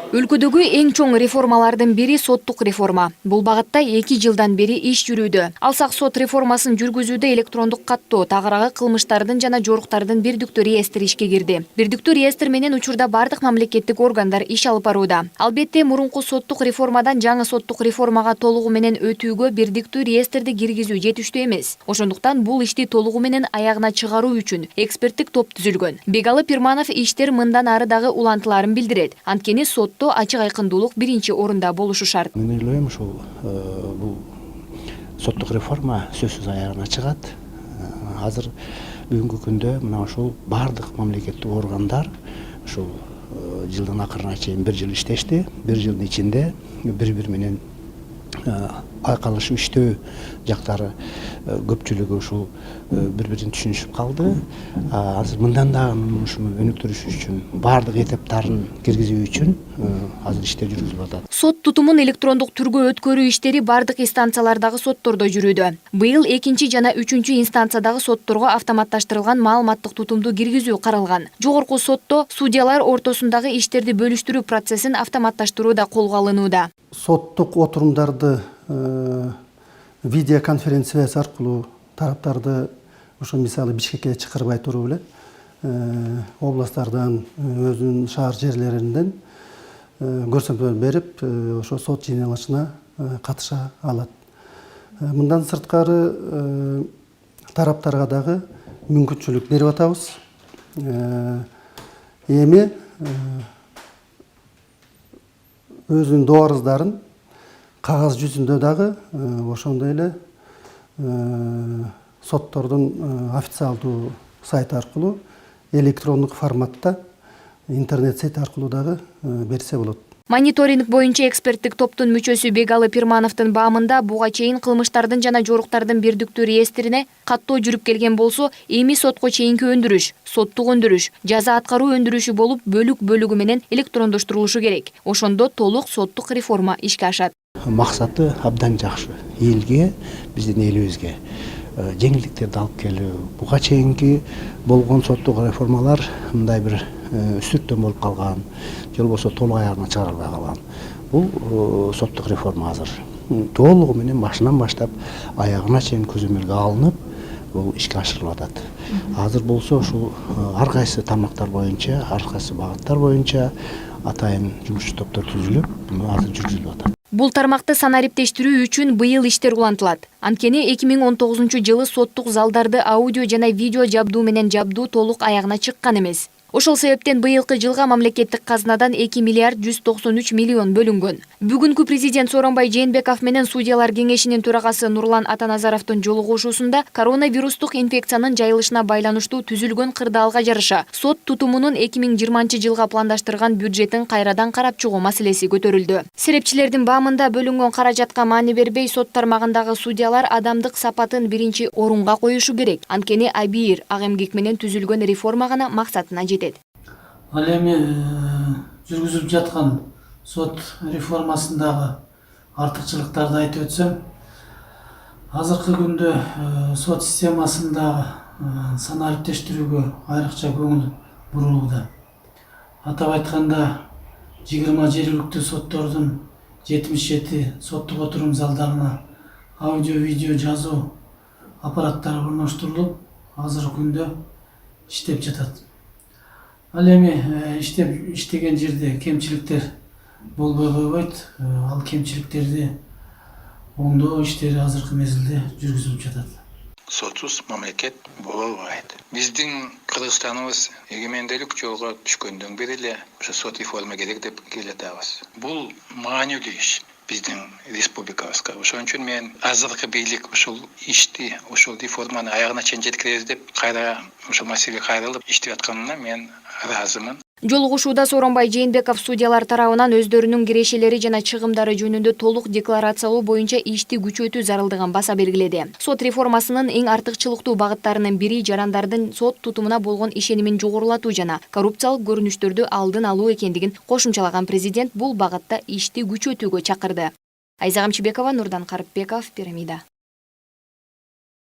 Өлкөдөгү эң чоң реформалардын бири соттук реформа. Бул багытта 2 жылдан бери иш жүрүүдө. Алсак сот реформасын жүргүзүүдө электрондук каттоо, тагыраагы кылмыштардын жана жоруктардын бирдиктүү реестри ишке кирди. Бирдиктүү реестр менен учурда бардык мамлекеттик органдар иш алып барууда. Албетте, мурунку соттук реформадан жаңы соттук реформага толугу менен өтүүгө бирдиктүү реестрди киргизүү жетиштүү эмес. Ошондуктан бул ишти толугу менен аягына чыгаруу үчүн эксперттик топ түзүлгөн. Бегалы Пирманов иштер мындан ары дагы улантыларын билдирет. Анткени сот ачык айкындуулук биринчи орунда болушу шарт. Мен ойлойм, ушул бул соттук реформа сөзсүз аягына чыгат. Азыр бүгүнкү күндө мына ушул бардык мамлекеттик органдар ушул жылдын акырына чейин 1 жыл иштешти. 1 жылдын ичинде бири-бири менен айкалышып иштөө жактары көпчүлүгү ушул бири-бирин түшүнүшүп калды. Азыр мындан дагы ушуну өнүктүрүш үчүн бардык этаптарын киргизүү үчүн азыр иштер жүргүзүлүп атат. Сот тутумун электрондук түргө өткөрүү иштери бардык инстанциялардагы соттордо жүрүүдө. Быйыл 2 жана 3 инстанциядагы сотторго автоматташтырылган маалыматтык тутумду киргизүү каралган. Жогорку сотто судьялар ортосундагы иштерди бөлүштүрүү процессин автоматташтыруу да колго алынууда. Соттук отурумдарды видеоконференциясы аркылуу тараптарды ошо мисалы Бишкекке чакырбай туруп эле областтардан, өзүнүн шаар жерлеринен көрсөтмө берип, ошо сот жыйналышына катыша алат. Мындан сырткары тараптарга дагы мүмкүнчүлүк берип атабыз. Эми өзүнүн доорыздарын кагаз жүзүндө дагы ошондой эле соттордун официалдуу сайты аркылуу электрондук форматта интернет сайт аркылуу дагы берсе болот. Мониторинг боюнча эксперттик топтун мүчөсү Бегалы Пирмановдун баамында буга чейин кылмыштардын жана жоруктардын бирдиктүү реестрине каттоо жүрүп келген болсо, эми сотко чейинки өндүрүш, соттук өндүрүш, жаза аткаруу өндүрүшү болуп бөлүк-бөлүгү менен электрондоштурулушу керек. Ошондо толук соттук реформа ишке ашат. Максаты абдан жакшы. Элге, биздин элибизге жеңилдиктерди алып келүү. Буга чейинки болгон соттук реформалар мындай бир үстүрттөн болуп калган, же болбосо толук аягына чыгарылбай калган. Бул соттук реформа азыр толугу менен башынан баштап аягына чейин көзөмөлгө алынып, бул ишке ашырылып атат. Азыр болсо ушул ар кайсы тармактар боюнча, ар кайсы багыттар боюнча атайын жумушчу топтор түзүлүп, азыр жүргүзүлүп атат. Бул тармакты санариптештирүү үчүн быйыл иштер улантылат. Анткени 2019 жылы соттук залдарды аудио жана видео жабдуу менен жабдуу толук аягына чыккан эмес. Ошол себептен быйылкы жылга мамлекеттик казнадан 2 миллиард 193 миллион бөлүнгөн. Бүгүнкү президент Сооронбай Жээнбеков менен судьялар кеңешинин төрагасы Нурлан Атаназаровдун жолугушуусунда коронавирустук инфекциянын жайылышына байланыштуу түзүлгөн кырдаалга жараша сот тутумунун 2020 жылга пландаштырган бюджетин кайрадан карап чыгуу маселеси көтөрүлдү. Серепчилердин баамында бөлүнгөн каражатка маани бербей, сот тармагындагы судьялар адамдык сапатын биринчи орунга коюшу керек. Анткени абийир, ак эмгек менен түзүлгөн реформа гана максатына жетет. Ал эми жүргүзүлүп жаткан сот реформасындагы артыкчылыктарды айтып өтсөм, азыркы күндө сот системасындагы санариптештирүүгө айрыкча көңүл бурулууда. Атап айтканда, 20 жергиликтүү соттордун 77 соттук отурум залдарына аудио-видео жазуу аппараттары орноштурулуп, азыркы күндө иштеп жатат. Ал эми иштеген жерде кемчиликтер болбой койбойт. Ал кемчиликтерди оңдоо иштери азыркы мезгилде жүргүзүлүп жатат. Сотсуз мамлекет боло албайт. Биздин Кыргызстаныбыз эгемендүүлүк жолго түшкөндөн бери эле ошо сот реформа керек деп келатабыз. Бул маанилүү иш биздин республикабызга. Ошон үчүн мен азыркы бийлик ушул ишти, ушул реформаны аягына чейин жеткиребиз деп кайра ошол маселеге кайрылып иштеп атканына мен ыраазымын. Жолугушууда Сооронбай Жээнбеков судьялар тарабынан өздөрүнүн кирешелери жана чыгымдары жөнүндө толук декларациялоо боюнча ишти күчөтүү зарылдыгын баса белгиледи. Сот реформасынын эң артыкчылыктуу багыттарынын бири жарандардын сот тутумуна болгон ишенимин жогорулатуу жана коррупциялык көрүнүштөрдү алдын алуу экендигин кошумчалаган президент бул багытта ишти күчөтүүгө чакырды. Айза Камчыбекова, Нурдан Карыпбеков, Пирамида.